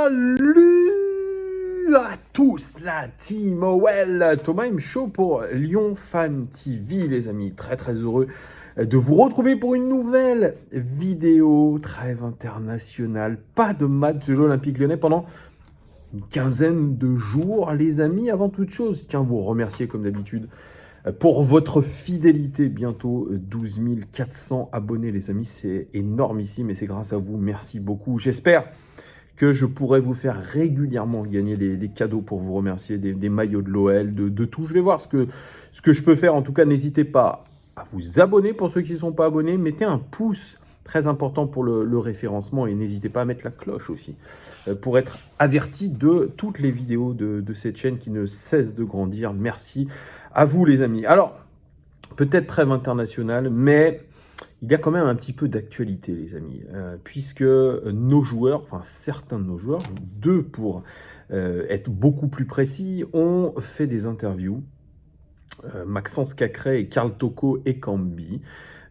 Salut à tous, la team OL, Thomas M. Show pour Lyon Fan TV, les amis. Très très heureux de vous retrouver pour une nouvelle vidéo. Trêve internationale, pas de match de l'Olympique Lyonnais pendant une quinzaine de jours, les amis. Avant toute chose, je tiens à vous remercier comme d'habitude pour votre fidélité. Bientôt 12 400 abonnés, les amis. C'est énormissime et c'est grâce à vous. Merci beaucoup. J'espère que je pourrai vous faire régulièrement gagner des cadeaux pour vous remercier, des maillots de l'OL, de tout. Je vais voir ce que je peux faire. En tout cas, n'hésitez pas à vous abonner pour ceux qui ne sont pas abonnés. Mettez un pouce, très important pour le référencement. Et n'hésitez pas à mettre la cloche aussi pour être averti de toutes les vidéos de cette chaîne qui ne cesse de grandir. Merci à vous, les amis. Alors, peut-être trêve internationale, mais il y a quand même un petit peu d'actualité, les amis, puisque nos joueurs, enfin certains de nos joueurs, deux pour être beaucoup plus précis, ont fait des interviews. Maxence Cacré et Karl Toko Ekambi.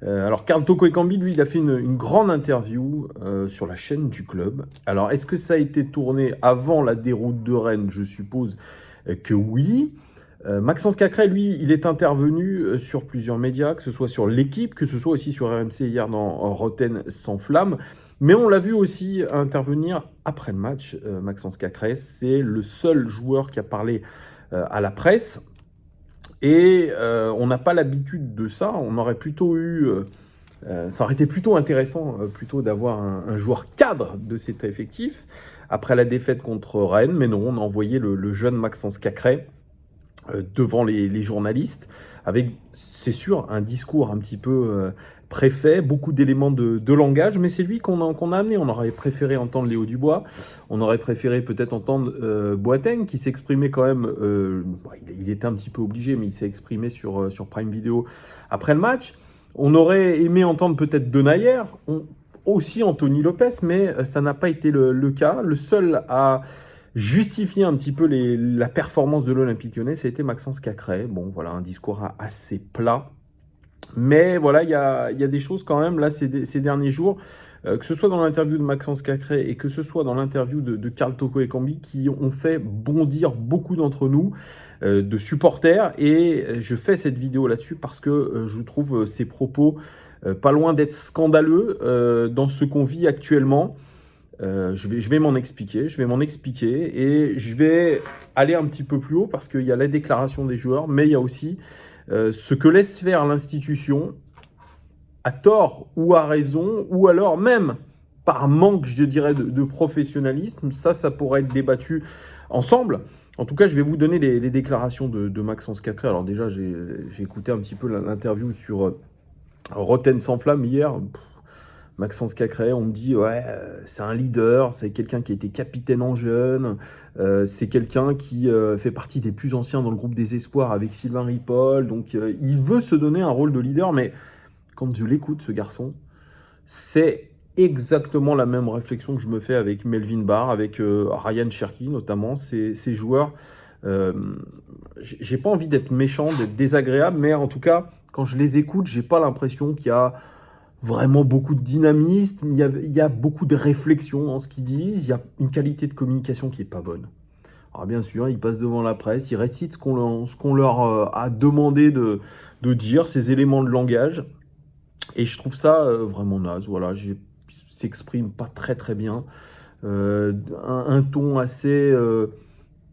Alors Karl Toko Ekambi, lui, il a fait une grande interview sur la chaîne du club. Alors, est-ce que ça a été tourné avant la déroute de Rennes? Je suppose que oui. Maxence Cacré, lui, il est intervenu sur plusieurs médias, que ce soit sur l'équipe, que ce soit aussi sur RMC hier dans Roten sans flamme. Mais on l'a vu aussi intervenir après le match. Maxence Cacré, c'est le seul joueur qui a parlé à la presse. Et on n'a pas l'habitude de ça. On aurait plutôt eu... ça aurait été plutôt intéressant plutôt d'avoir un joueur cadre de cet effectif après la défaite contre Rennes. Mais non, on a envoyé le jeune Maxence Cacré devant les journalistes, avec, c'est sûr, un discours un petit peu préfet, beaucoup d'éléments de langage, mais c'est lui qu'on a amené. On aurait préféré entendre Léo Dubois, on aurait préféré peut-être entendre Boateng, qui s'exprimait quand même, il était un petit peu obligé, mais il s'est exprimé sur Prime Video après le match. On aurait aimé entendre peut-être Denayer, aussi Anthony Lopez, mais ça n'a pas été le cas. Le seul à justifier un petit peu la performance de l'Olympique Lyonnais, ça a été Maxence Cacré. Bon, voilà, un discours assez plat. Mais voilà, il y a des choses quand même, là, ces derniers jours, que ce soit dans l'interview de Maxence Cacré et que ce soit dans l'interview de Karl Toko Ekambi, qui ont fait bondir beaucoup d'entre nous, de supporters. Et je fais cette vidéo là-dessus parce que je trouve ces propos pas loin d'être scandaleux dans ce qu'on vit actuellement. Je vais m'en expliquer, et je vais aller un petit peu plus haut parce qu'il y a la déclaration des joueurs, mais il y a aussi ce que laisse faire l'institution, à tort ou à raison, ou alors même par manque, je dirais, de professionnalisme. Ça pourrait être débattu ensemble. En tout cas, je vais vous donner les déclarations de Maxence Cacré. Alors déjà, j'ai écouté un petit peu l'interview sur Roten sans flamme hier. Maxence Cacré, on me dit, ouais, c'est un leader, c'est quelqu'un qui a été capitaine en jeune, c'est quelqu'un qui fait partie des plus anciens dans le groupe des espoirs avec Sylvain Ripoll, donc il veut se donner un rôle de leader, mais quand je l'écoute, ce garçon, c'est exactement la même réflexion que je me fais avec Melvin Barr, avec Ryan Cherki notamment, ces joueurs. J'ai pas envie d'être méchant, d'être désagréable, mais en tout cas, quand je les écoute, j'ai pas l'impression qu'il y a vraiment beaucoup de dynamisme, il y a beaucoup de réflexion dans ce qu'ils disent, il y a une qualité de communication qui n'est pas bonne. Alors bien sûr, ils passent devant la presse, ils récitent ce qu'on leur a demandé de dire, ces éléments de langage, et je trouve ça vraiment naze. Voilà, ils s'expriment pas très très bien, un ton assez...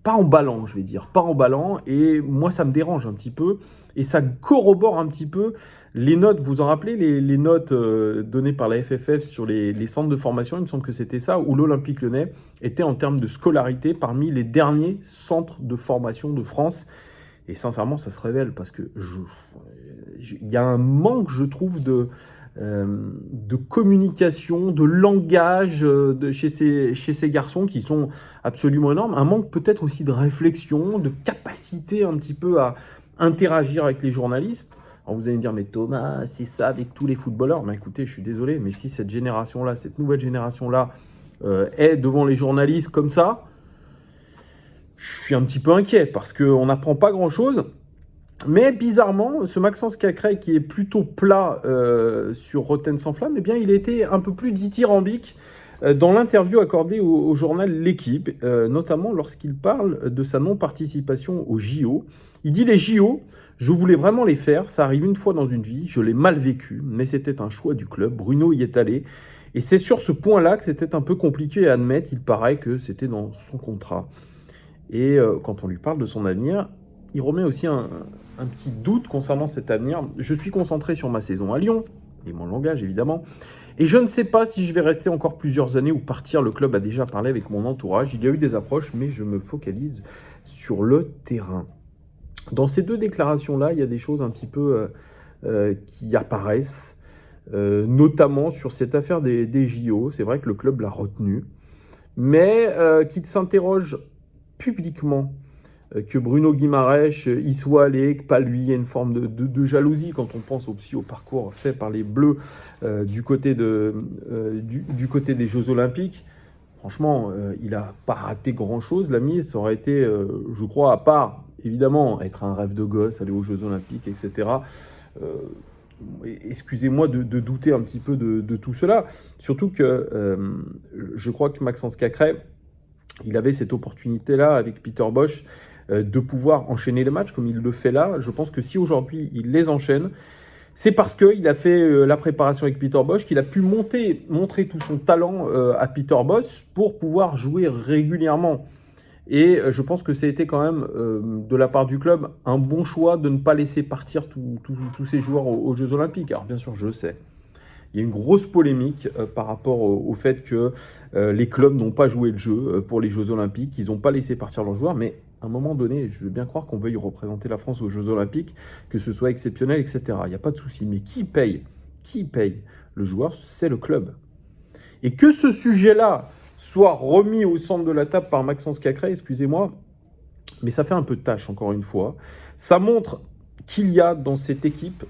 pas emballant, je vais dire, pas emballant, et moi ça me dérange un petit peu, et ça corrobore un petit peu les notes. Vous vous en rappelez, les notes données par la FFF sur les centres de formation, il me semble que c'était ça, où l'Olympique Lyonnais était en termes de scolarité parmi les derniers centres de formation de France, et sincèrement ça se révèle, parce que il y a un manque, je trouve, de communication, de langage chez ces garçons qui sont absolument énormes. Un manque peut-être aussi de réflexion, de capacité un petit peu à interagir avec les journalistes. Alors vous allez me dire, mais Thomas, c'est ça avec tous les footballeurs. Mais écoutez, je suis désolé, mais si cette génération-là, cette nouvelle génération-là est devant les journalistes comme ça, je suis un petit peu inquiet parce qu'on n'apprend pas grand-chose. Mais bizarrement, ce Maxence Cacré, qui est plutôt plat sur Roten sans flamme, eh bien, il était un peu plus dithyrambique dans l'interview accordée au journal L'Équipe, notamment lorsqu'il parle de sa non-participation aux JO. Il dit: les JO, je voulais vraiment les faire, ça arrive une fois dans une vie, je l'ai mal vécu, mais c'était un choix du club, Bruno y est allé, et c'est sur ce point-là que c'était un peu compliqué à admettre, il paraît que c'était dans son contrat. Et quand on lui parle de son avenir, il remet aussi un petit doute concernant cet avenir. Je suis concentré sur ma saison à Lyon, et mon langage évidemment, et je ne sais pas si je vais rester encore plusieurs années ou partir. Le club a déjà parlé avec mon entourage, il y a eu des approches, mais je me focalise sur le terrain. Dans ces deux déclarations-là, il y a des choses un petit peu qui apparaissent, notamment sur cette affaire des JO. C'est vrai que le club l'a retenu, mais qu'il s'interroge publiquement que Bruno Guimaraes y soit allé, que pas lui. Il y a une forme de jalousie quand on pense aussi au parcours fait par les Bleus du côté des Jeux Olympiques. Franchement, il n'a pas raté grand-chose, l'ami. Ça aurait été, je crois, à part, évidemment, être un rêve de gosse, aller aux Jeux Olympiques, etc. Excusez-moi de douter un petit peu de tout cela. Surtout que je crois que Maxence Cacré, il avait cette opportunité-là avec Peter Bosz de pouvoir enchaîner les matchs comme il le fait là. Je pense que si aujourd'hui il les enchaîne, c'est parce qu'il a fait la préparation avec Peter Bosz, qu'il a pu montrer tout son talent à Peter Bosz pour pouvoir jouer régulièrement. Et je pense que ça a été quand même, de la part du club, un bon choix de ne pas laisser partir tous ces joueurs aux Jeux Olympiques. Alors bien sûr, je sais, il y a une grosse polémique par rapport au fait que les clubs n'ont pas joué le jeu pour les Jeux Olympiques, ils n'ont pas laissé partir leurs joueurs, mais à un moment donné, je veux bien croire qu'on veuille représenter la France aux Jeux Olympiques, que ce soit exceptionnel, etc. Il n'y a pas de souci, mais qui paye le joueur? C'est le club. Et que ce sujet-là soit remis au centre de la table par Maxence Cacré, excusez-moi, mais ça fait un peu de tâche, encore une fois. Ça montre qu'il y a dans cette équipe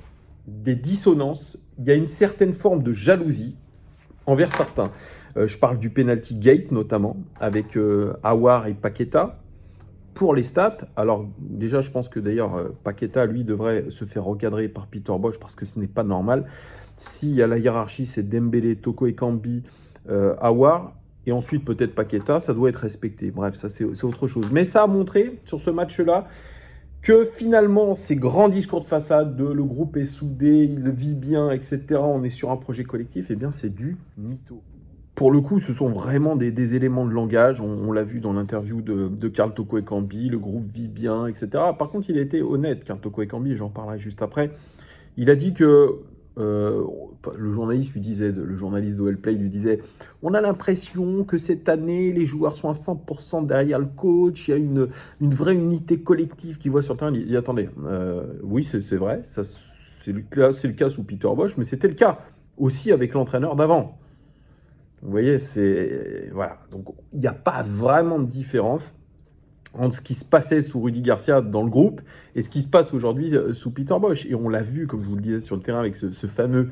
des dissonances, il y a une certaine forme de jalousie envers certains. Je parle du penalty gate notamment, avec Aouar et Paqueta. Pour les stats, alors déjà je pense que d'ailleurs Paqueta lui devrait se faire recadrer par Peter Bosz parce que ce n'est pas normal. S'il y a la hiérarchie, c'est Dembélé, Toko Ekambi, Aouar, et ensuite peut-être Paqueta, ça doit être respecté. Bref, ça c'est autre chose. Mais ça a montré sur ce match-là que finalement, ces grands discours de façade de le groupe est soudé, il vit bien, etc., on est sur un projet collectif, eh bien c'est du mytho. Pour le coup, ce sont vraiment des éléments de langage, on l'a vu dans l'interview de Karl Toko Ekambi, le groupe vit bien, etc. Par contre, il a été honnête, Karl Toko Ekambi, et j'en parlerai juste après. Il a dit que, le journaliste d'OL Play lui disait « On a l'impression que cette année, les joueurs sont à 100% derrière le coach, il y a une vraie unité collective qui voit sur le terrain. » Il dit « Attendez, oui, c'est vrai, c'est le cas sous Peter Bosz, mais c'était le cas aussi avec l'entraîneur d'avant. » Vous voyez, voilà. Donc, il n'y a pas vraiment de différence entre ce qui se passait sous Rudy Garcia dans le groupe et ce qui se passe aujourd'hui sous Peter Bosz. Et on l'a vu, comme je vous le disais, sur le terrain avec ce fameux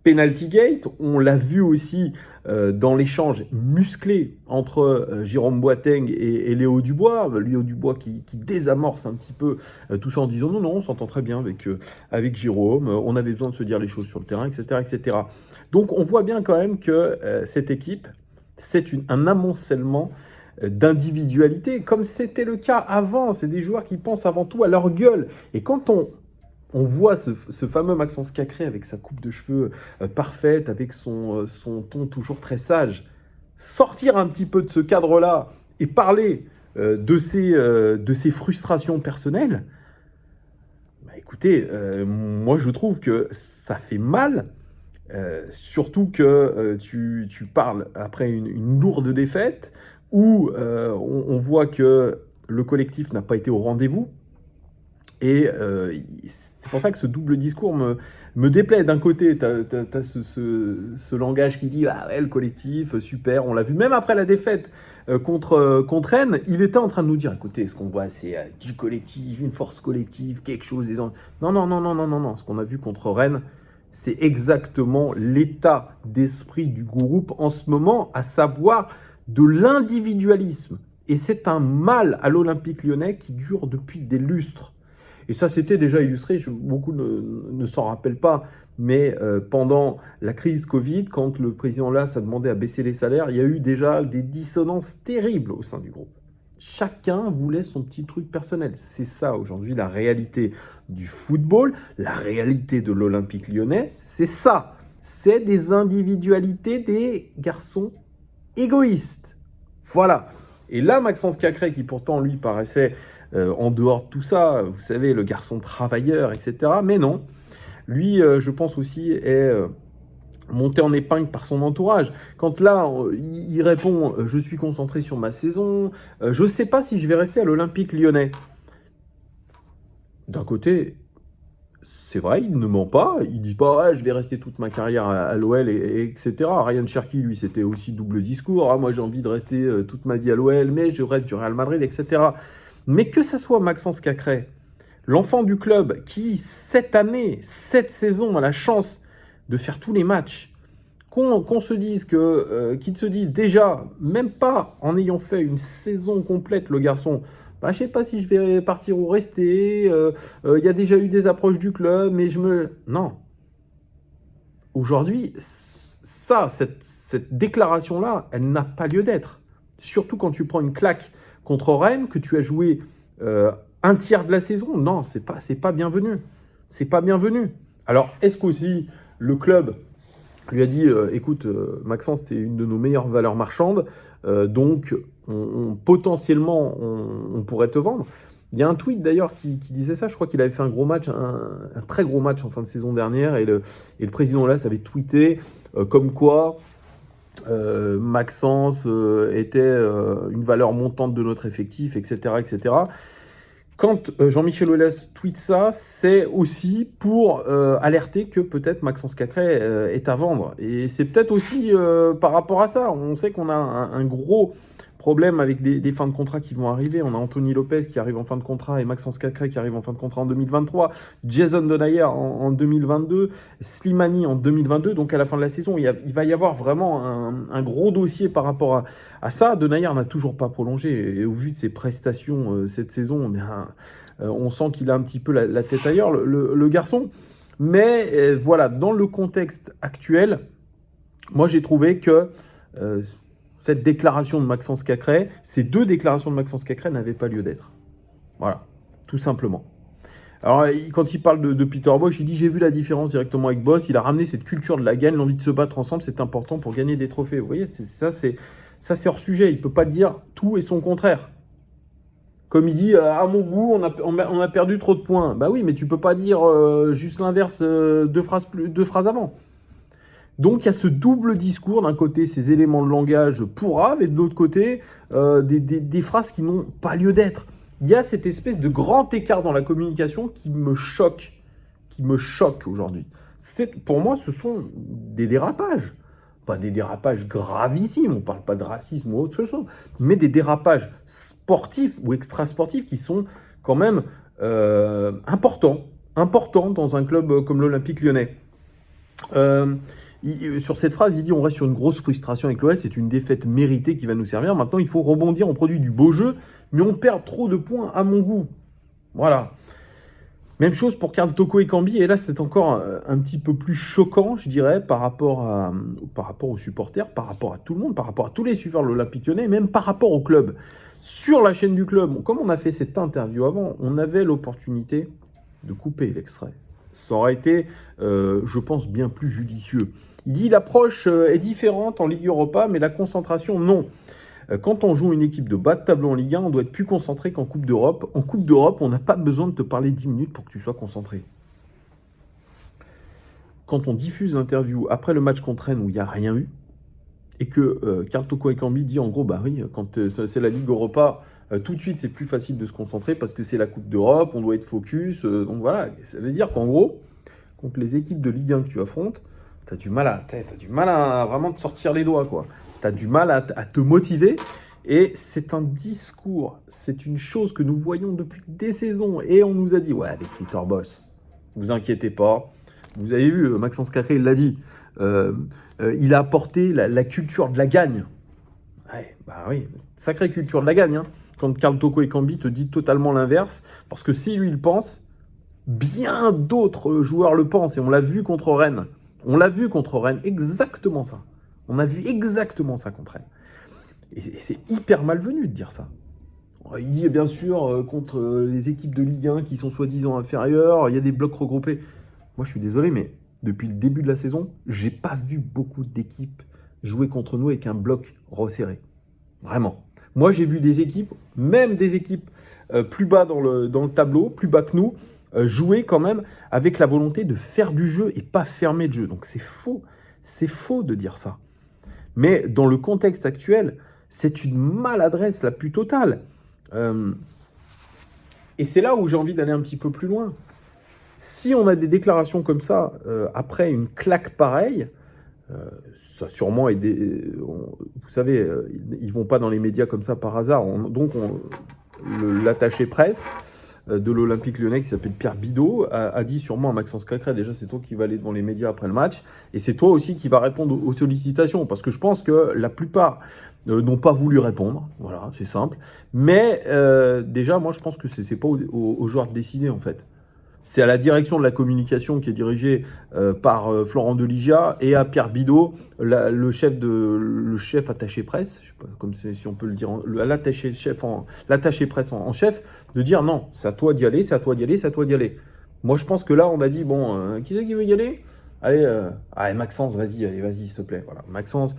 penalty gate. On l'a vu aussi dans l'échange musclé entre Jérôme Boateng et Léo Dubois. Léo Dubois qui désamorce un petit peu tout ça en disant « Non, on s'entend très bien avec Jérôme. On avait besoin de se dire les choses sur le terrain, etc. etc. » Donc, on voit bien quand même que cette équipe, c'est un amoncellement d'individualité, comme c'était le cas avant. C'est des joueurs qui pensent avant tout à leur gueule. Et quand on voit ce fameux Maxence Cacré avec sa coupe de cheveux parfaite, avec son ton toujours très sage, sortir un petit peu de ce cadre-là et parler de ses frustrations personnelles, bah écoutez, moi je trouve que ça fait mal. Surtout que tu parles après une lourde défaite où on voit que le collectif n'a pas été au rendez-vous. Et c'est pour ça que ce double discours me déplaît. D'un côté, tu as ce langage qui dit « Ah ouais, le collectif, super, on l'a vu. » Même après la défaite contre Rennes, il était en train de nous dire « Écoutez, ce qu'on voit, c'est du collectif, une force collective, quelque chose... » Non. Ce qu'on a vu contre Rennes, c'est exactement l'état d'esprit du groupe en ce moment, à savoir de l'individualisme. Et c'est un mal à l'Olympique Lyonnais qui dure depuis des lustres. Et ça, c'était déjà illustré, beaucoup ne s'en rappellent pas, mais pendant la crise Covid, quand le président Lass a demandé à baisser les salaires, il y a eu déjà des dissonances terribles au sein du groupe. Chacun voulait son petit truc personnel. C'est ça aujourd'hui la réalité du football, la réalité de l'Olympique Lyonnais, c'est ça. C'est des individualités des garçons égoïstes. Voilà. Et là, Maxence Cacré, qui pourtant lui paraissait en dehors de tout ça, vous savez, le garçon travailleur, etc. Mais non, lui, je pense aussi, est monté en épingle par son entourage. Quand là, il répond « Je suis concentré sur ma saison, je ne sais pas si je vais rester à l'Olympique Lyonnais ». D'un côté, c'est vrai, il ne ment pas. Il ne dit pas ouais, « Je vais rester toute ma carrière à l'OL, etc. » Ryan Cherki, lui, c'était aussi double discours. Ah, moi, j'ai envie de rester toute ma vie à l'OL, mais je rêve du Real Madrid, etc. Mais que ce soit Maxence Cacré, l'enfant du club qui, cette année, cette saison, a la chance de faire tous les matchs, qu'on se dise qu'ils se disent déjà, même pas en ayant fait une saison complète, le garçon, bah, je ne sais pas si je vais partir ou rester, y a déjà eu des approches du club, mais Non. Aujourd'hui, cette déclaration-là, elle n'a pas lieu d'être. Surtout quand tu prends une claque contre Rennes, que tu as joué un tiers de la saison. Non, c'est pas bienvenu. C'est pas bienvenu. Alors, est-ce qu'aussi le club lui a dit écoute, Maxence, t'es une de nos meilleures valeurs marchandes, donc potentiellement, on pourrait te vendre. Il y a un tweet d'ailleurs qui disait ça. Je crois qu'il avait fait un gros match, un très gros match en fin de saison dernière, et le président Lass avait tweeté comme quoi Maxence était une valeur montante de notre effectif, etc., etc. Quand Jean-Michel Aulas tweet ça, c'est aussi pour alerter que peut-être Maxence Cacré est à vendre. Et c'est peut-être aussi par rapport à ça. On sait qu'on a un gros problème avec des fins de contrat qui vont arriver. On a Anthony Lopez qui arrive en fin de contrat et Maxence Cacré qui arrive en fin de contrat en 2023. Jason Denayer en 2022. Slimani en 2022. Donc à la fin de la saison, il va y avoir vraiment un gros dossier par rapport à ça. Denayer n'a toujours pas prolongé. Et au vu de ses prestations cette saison, on sent qu'il a un petit peu la tête ailleurs, le garçon. Mais voilà, dans le contexte actuel, moi j'ai trouvé que cette déclaration de Maxence Cacré, ces deux déclarations de Maxence Cacré n'avaient pas lieu d'être. Voilà, tout simplement. Alors, quand il parle de Peter Bosz, il dit « J'ai vu la différence directement avec Bosz. Il a ramené cette culture de la gagne, l'envie de se battre ensemble, c'est important pour gagner des trophées. » Vous voyez, ça c'est hors sujet. Il ne peut pas dire tout et son contraire. Comme il dit « À mon goût, on a perdu trop de points. » Bah oui, mais tu ne peux pas dire juste l'inverse deux phrases avant. Donc il y a ce double discours, d'un côté ces éléments de langage pourraves, et de l'autre côté des phrases qui n'ont pas lieu d'être. Il y a cette espèce de grand écart dans la communication qui me choque aujourd'hui. Pour moi, ce sont des dérapages. Pas des dérapages gravissimes, on ne parle pas de racisme ou autre chose, mais des dérapages sportifs ou extrasportifs qui sont quand même importants dans un club comme l'Olympique Lyonnais. Sur cette phrase, il dit « On reste sur une grosse frustration avec l'OL, c'est une défaite méritée qui va nous servir. Maintenant, il faut rebondir, on produit du beau jeu, mais on perd trop de points à mon goût. » Voilà. Même chose pour Karl Toko Ekambi, et là, c'est encore un petit peu plus choquant, je dirais, par rapport aux supporters, par rapport à tout le monde, par rapport à tous les suiveurs de l'Olympique Lyonnais, et même par rapport au club. Sur la chaîne du club, comme on a fait cette interview avant, on avait l'opportunité de couper l'extrait. Ça aurait été, je pense, bien plus judicieux. Il dit « L'approche est différente en Ligue Europa, mais la concentration, non. Quand on joue une équipe de bas de tableau en Ligue 1, on doit être plus concentré qu'en Coupe d'Europe. En Coupe d'Europe, on n'a pas besoin de te parler 10 minutes pour que tu sois concentré. » Quand on diffuse l'interview après le match contre Rennes où il n'y a rien eu, et que Karl Toko Ekambi dit en gros, bah oui, quand c'est la Ligue Europa, tout de suite c'est plus facile de se concentrer parce que c'est la Coupe d'Europe, on doit être focus. Donc voilà, ça veut dire qu'en gros, contre les équipes de Ligue 1 que tu affrontes, t'as du mal à vraiment te sortir les doigts, quoi. T'as du mal à te motiver. Et c'est un discours, c'est une chose que nous voyons depuis des saisons. Et on nous a dit, ouais, avec Peter Bosz, vous inquiétez pas. Vous avez vu, Maxence Cacré, il l'a dit. Il a apporté la culture de la gagne. Ouais, bah oui, sacrée culture de la gagne. Hein. Quand Karl Toko Ekambi te dit totalement l'inverse, parce que si lui il pense, Bien d'autres joueurs le pensent, et on l'a vu contre Rennes. On l'a vu contre Rennes, exactement ça. On a vu exactement ça contre Rennes. Et c'est hyper malvenu de dire ça. Il dit bien sûr contre les équipes de Ligue 1 qui sont soi-disant inférieures, il y a des blocs regroupés. Moi je suis désolé, mais depuis le début de la saison, j'ai pas vu beaucoup d'équipes jouer contre nous avec un bloc resserré. Vraiment. Moi j'ai vu des équipes, même des équipes plus bas dans le tableau, plus bas que nous, jouer quand même avec la volonté de faire du jeu et pas fermer le jeu. Donc c'est faux de dire ça. Mais dans le contexte actuel, c'est une maladresse la plus totale. Et c'est là où j'ai envie d'aller un petit peu plus loin. Si on a des déclarations comme ça, après une claque pareille, ça sûrement est vous savez, ils vont pas dans les médias comme ça par hasard. L'attaché presse de l'Olympique Lyonnais, qui s'appelle Pierre Bidot, a dit sûrement à Maxence Cacré, déjà c'est toi qui vas aller devant les médias après le match, et c'est toi aussi qui vas répondre aux sollicitations, parce que je pense que la plupart n'ont pas voulu répondre, voilà, c'est simple, mais déjà moi je pense que c'est pas aux joueurs de décider en fait. C'est à la direction de la communication qui est dirigée par Florent Deligia et à Pierre Bidot, le chef attaché presse, je sais pas comme si on peut le dire, l'attaché presse en chef, de dire non, c'est à toi d'y aller, c'est à toi d'y aller, c'est à toi d'y aller. Moi je pense que là on a dit bon, qui c'est qui veut y aller? Allez, Maxence, vas-y, s'il te plaît. Voilà, Maxence,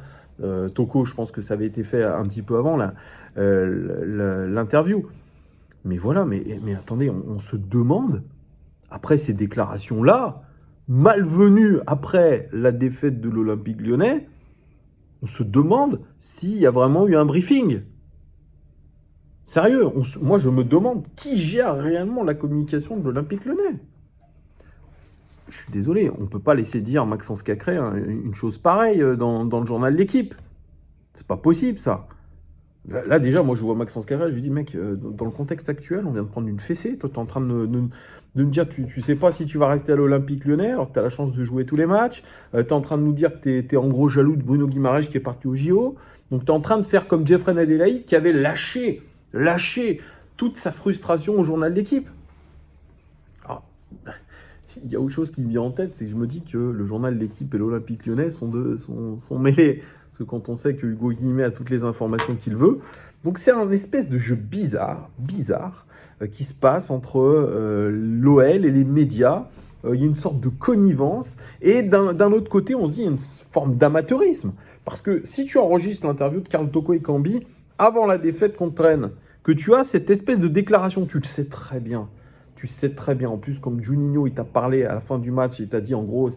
Toko, je pense que ça avait été fait un petit peu avant l'interview. Mais voilà, mais attendez, on se demande. Après ces déclarations-là, malvenues après la défaite de l'Olympique Lyonnais, on se demande s'il y a vraiment eu un briefing. Sérieux, moi je me demande qui gère réellement la communication de l'Olympique Lyonnais. Je suis désolé, on ne peut pas laisser dire Maxence Cacré une chose pareille dans le journal de l'équipe. C'est pas possible ça. Là, déjà, moi, je vois Maxence Cacré, je lui dis, mec, dans le contexte actuel, on vient de prendre une fessée. Toi, tu es en train de me dire, tu sais pas si tu vas rester à l'Olympique Lyonnais, alors que tu as la chance de jouer tous les matchs. Tu es en train de nous dire que tu es en gros jaloux de Bruno Guimaraes qui est parti au JO. Donc, tu es en train de faire comme Jeffrey Adelaide qui avait lâché toute sa frustration au journal d'équipe. Alors, il y a autre chose qui me vient en tête, c'est que je me dis que le journal d'équipe et l'Olympique Lyonnais sont mêlés. Parce que quand on sait que Hugo Guillemet a toutes les informations qu'il veut. Donc c'est un espèce de jeu bizarre, qui se passe entre l'OL et les médias. Il y a une sorte de connivence. Et d'un autre côté, on se dit qu'il y a une forme d'amateurisme. Parce que si tu enregistres l'interview de Karl Toko Ekambi avant la défaite contre Rennes, que tu as cette espèce de déclaration, tu le sais très bien. Tu sais très bien. En plus, comme Juninho, il t'a parlé à la fin du match, il t'a dit en gros,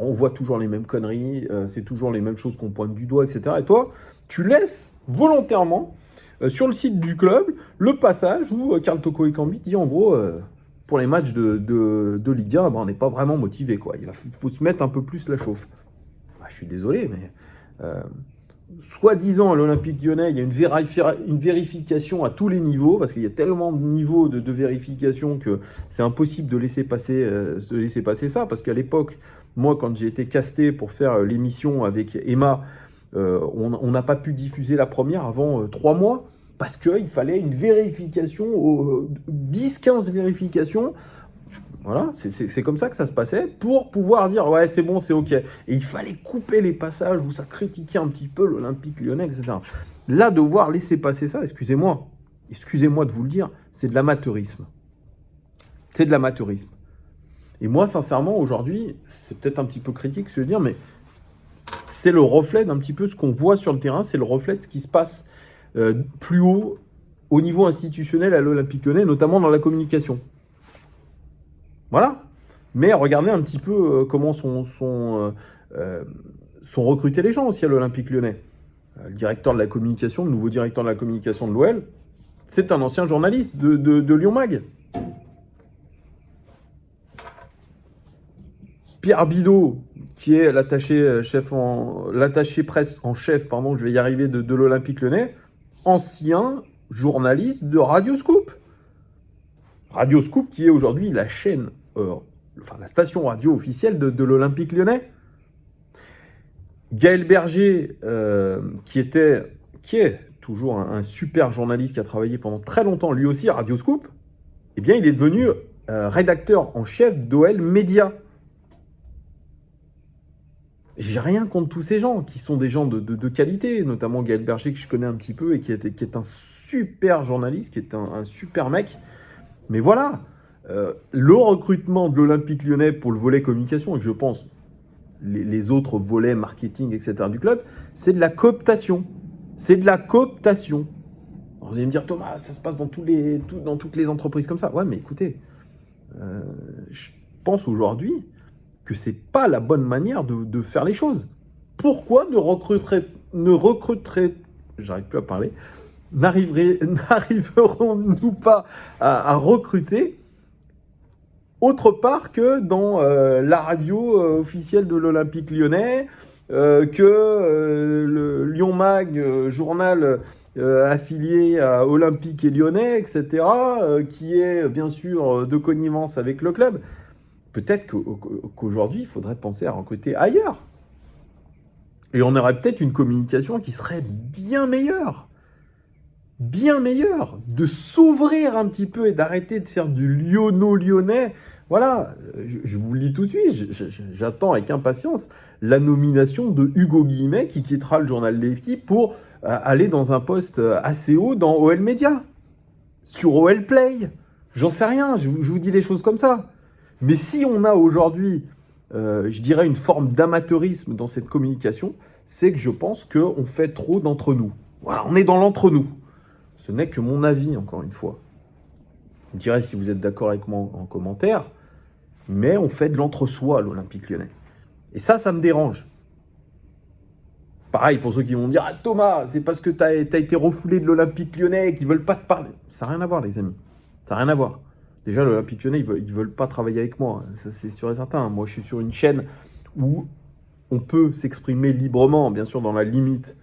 on voit toujours les mêmes conneries, c'est toujours les mêmes choses qu'on pointe du doigt, etc. Et toi, tu laisses volontairement sur le site du club le passage où Karl Toko Ekambi dit en gros, pour les matchs de Ligue 1, on n'est pas vraiment motivé, quoi. Il faut se mettre un peu plus la chauffe. Je suis désolé, mais soi-disant à l'Olympique Lyonnais, il y a une vérification à tous les niveaux, parce qu'il y a tellement de niveaux de vérification que c'est impossible de laisser passer ça, parce qu'à l'époque, moi, quand j'ai été casté pour faire l'émission avec Emma, on n'a pas pu diffuser la première avant 3 mois, parce qu'il fallait une vérification, 10-15 vérifications. Voilà, c'est comme ça que ça se passait, pour pouvoir dire ouais c'est bon, c'est ok. Et il fallait couper les passages où ça critiquait un petit peu l'Olympique Lyonnais, etc. Là, devoir laisser passer ça, excusez-moi de vous le dire, c'est de l'amateurisme. C'est de l'amateurisme. Et moi, sincèrement, aujourd'hui, c'est peut-être un petit peu critique ce que je veux dire, mais c'est le reflet d'un petit peu ce qu'on voit sur le terrain, c'est le reflet de ce qui se passe plus haut, au niveau institutionnel à l'Olympique Lyonnais, notamment dans la communication. Voilà. Mais regardez un petit peu comment sont recrutés les gens aussi à l'Olympique Lyonnais. Le directeur de la communication, le nouveau directeur de la communication de l'OL, c'est un ancien journaliste de Lyon Mag. Pierre Bidot, qui est l'attaché presse en chef, je vais y arriver, de l'Olympique Lyonnais, ancien journaliste de Radio Scoop. Radio Scoop qui est aujourd'hui la chaîne, la station radio officielle de l'Olympique Lyonnais. Gaël Berger, qui est toujours un super journaliste qui a travaillé pendant très longtemps, lui aussi à Radio Scoop, eh bien il est devenu rédacteur en chef d'OL Média. J'ai rien contre tous ces gens qui sont des gens de qualité, notamment Gaël Berger que je connais un petit peu et qui est un super journaliste, qui est un super mec. Mais voilà, le recrutement de l'Olympique Lyonnais pour le volet communication, et je pense les autres volets marketing, etc. du club, c'est de la cooptation. C'est de la cooptation. Alors vous allez me dire, Thomas, ça se passe dans toutes les entreprises comme ça. Ouais, mais écoutez, je pense aujourd'hui que c'est pas la bonne manière de faire les choses. Pourquoi j'arrive plus à parler, n'arriverons-nous pas à recruter autre part que dans la radio officielle de l'Olympique Lyonnais, le Lyon Mag, journal affilié à Olympique et Lyonnais, etc., qui est bien sûr de connivence avec le club. Peut-être qu'aujourd'hui, il faudrait penser à recruter ailleurs. Et on aurait peut-être une communication qui serait bien meilleure, de s'ouvrir un petit peu et d'arrêter de faire du lyonno-lyonnais. Voilà, je vous le dis tout de suite, j'attends avec impatience la nomination de Hugo Guillemet qui quittera le journal de l'équipe pour aller dans un poste assez haut dans OL Media, sur OL Play. J'en sais rien, je vous dis les choses comme ça. Mais si on a aujourd'hui, je dirais, une forme d'amateurisme dans cette communication, c'est que je pense qu'on fait trop d'entre nous. Voilà, on est dans l'entre-nous. Ce n'est que mon avis, encore une fois. Vous me direz si vous êtes d'accord avec moi en commentaire, mais on fait de l'entre-soi à l'Olympique Lyonnais. Et ça me dérange. Pareil pour ceux qui vont me dire « Ah Thomas, c'est parce que t'as été refoulé de l'Olympique Lyonnais qu'ils ne veulent pas te parler. » Ça n'a rien à voir les amis, ça n'a rien à voir. Déjà l'Olympique Lyonnais, ils veulent pas travailler avec moi, ça c'est sûr et certain. Moi je suis sur une chaîne où on peut s'exprimer librement, bien sûr dans la limite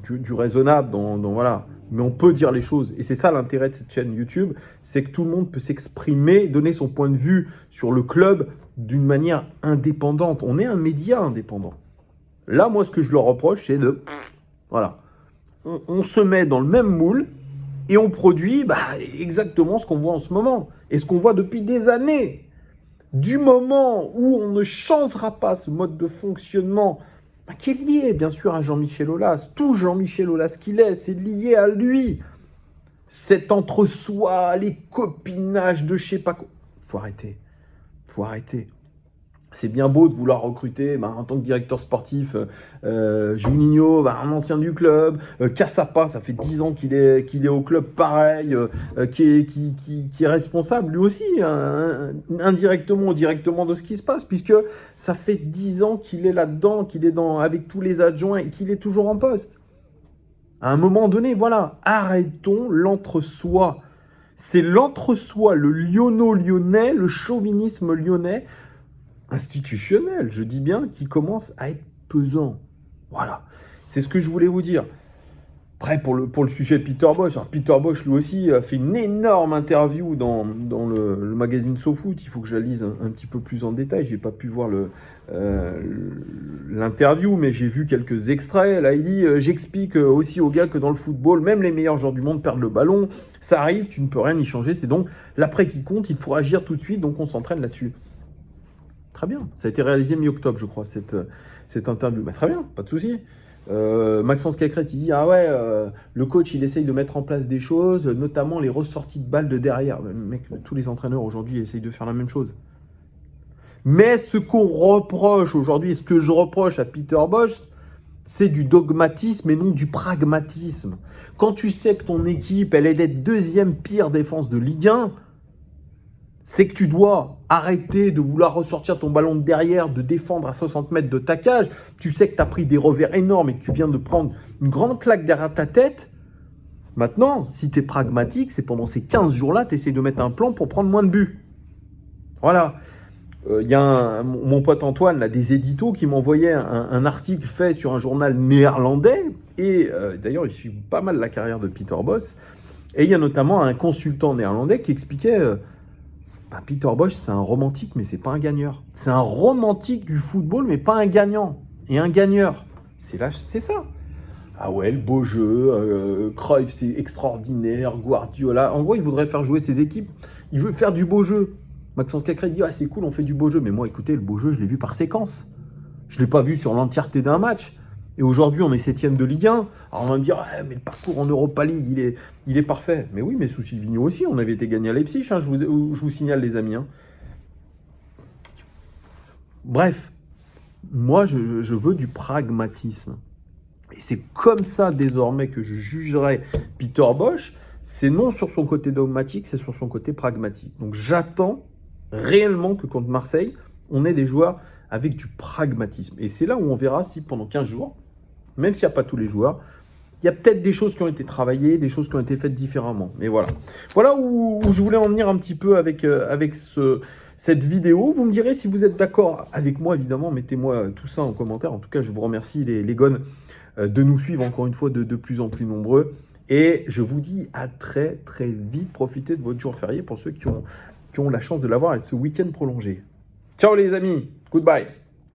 du raisonnable, voilà. Mais on peut dire les choses. Et c'est ça l'intérêt de cette chaîne YouTube, c'est que tout le monde peut s'exprimer, donner son point de vue sur le club d'une manière indépendante. On est un média indépendant. Là, moi, ce que je leur reproche, c'est de... Voilà. On se met dans le même moule et on produit exactement ce qu'on voit en ce moment. Et ce qu'on voit depuis des années. Du moment où on ne changera pas ce mode de fonctionnement, qui est lié, bien sûr, à Jean-Michel Aulas. Tout Jean-Michel Aulas qu'il est, c'est lié à lui. Cet entre-soi, les copinages de je sais pas quoi. Faut arrêter. C'est bien beau de vouloir recruter en tant que directeur sportif Juninho, un ancien du club, Cassapa, ça fait 10 ans qu'il est au club pareil, qui est responsable lui aussi, indirectement ou directement de ce qui se passe, puisque ça fait 10 ans qu'il est là-dedans, qu'il est avec tous les adjoints et qu'il est toujours en poste. À un moment donné, voilà, arrêtons l'entre-soi. C'est l'entre-soi, le lyonno-lyonnais, le chauvinisme lyonnais, institutionnel, je dis bien, qui commence à être pesant. Voilà, c'est ce que je voulais vous dire. Après, pour le sujet Peter Bosz, alors Peter Bosz, lui aussi, a fait une énorme interview dans le magazine SoFoot. Il faut que je la lise un petit peu plus en détail. Je n'ai pas pu voir l'interview, mais j'ai vu quelques extraits. Là, il dit « J'explique aussi aux gars que dans le football, même les meilleurs joueurs du monde perdent le ballon. Ça arrive, tu ne peux rien y changer. C'est donc l'après qui compte. Il faut agir tout de suite, donc on s'entraîne là-dessus. » Très bien, ça a été réalisé mi-octobre, je crois, cette interview. Très bien, pas de souci. Maxence Cacrette, il dit le coach, il essaye de mettre en place des choses, notamment les ressorties de balles de derrière. Mec, tous les entraîneurs aujourd'hui essayent de faire la même chose. Mais ce qu'on reproche aujourd'hui, ce que je reproche à Peter Bosz, c'est du dogmatisme et non du pragmatisme. Quand tu sais que ton équipe, elle est d'être deuxième pire défense de Ligue 1, c'est que tu dois arrêter de vouloir ressortir ton ballon de derrière, de défendre à 60 mètres de ta cage. Tu sais que tu as pris des revers énormes et que tu viens de prendre une grande claque derrière ta tête. Maintenant, si tu es pragmatique, c'est pendant ces 15 jours-là, tu essaies de mettre un plan pour prendre moins de buts. Voilà. Il y a mon pote Antoine, là, des éditos, qui m'envoyait un article fait sur un journal néerlandais. Et d'ailleurs, il suit pas mal la carrière de Peter Bosz. Et il y a notamment un consultant néerlandais qui expliquait... Peter Bosz, c'est un romantique, mais c'est pas un gagneur. C'est un romantique du football, mais pas un gagnant. Et un gagneur, c'est ça. Ah ouais, le beau jeu, Cruyff, c'est extraordinaire, Guardiola. En gros, il voudrait faire jouer ses équipes. Il veut faire du beau jeu. Maxence Cacré dit, ah, c'est cool, on fait du beau jeu. Mais moi, écoutez, le beau jeu, je l'ai vu par séquence. Je ne l'ai pas vu sur l'entièreté d'un match. Et aujourd'hui, on est 7ème de Ligue 1. Alors on va me dire, ah, mais le parcours en Europa League, il est parfait. Mais oui, mais sous Silvino aussi, on avait été gagné à Leipzig, hein, je vous signale, les amis. Hein. Bref, moi, je veux du pragmatisme. Et c'est comme ça, désormais, que je jugerai Peter Bosz. C'est non sur son côté dogmatique, c'est sur son côté pragmatique. Donc j'attends réellement que contre Marseille, on ait des joueurs avec du pragmatisme. Et c'est là où on verra si pendant 15 jours, même s'il n'y a pas tous les joueurs, il y a peut-être des choses qui ont été travaillées, des choses qui ont été faites différemment. Mais voilà. Voilà où je voulais en venir un petit peu avec cette vidéo. Vous me direz si vous êtes d'accord avec moi, évidemment. Mettez-moi tout ça en commentaire. En tout cas, je vous remercie, les gones, de nous suivre encore une fois de plus en plus nombreux. Et je vous dis à très très vite. Profitez de votre jour férié pour ceux qui ont la chance de l'avoir avec ce week-end prolongé. Ciao les amis. Goodbye.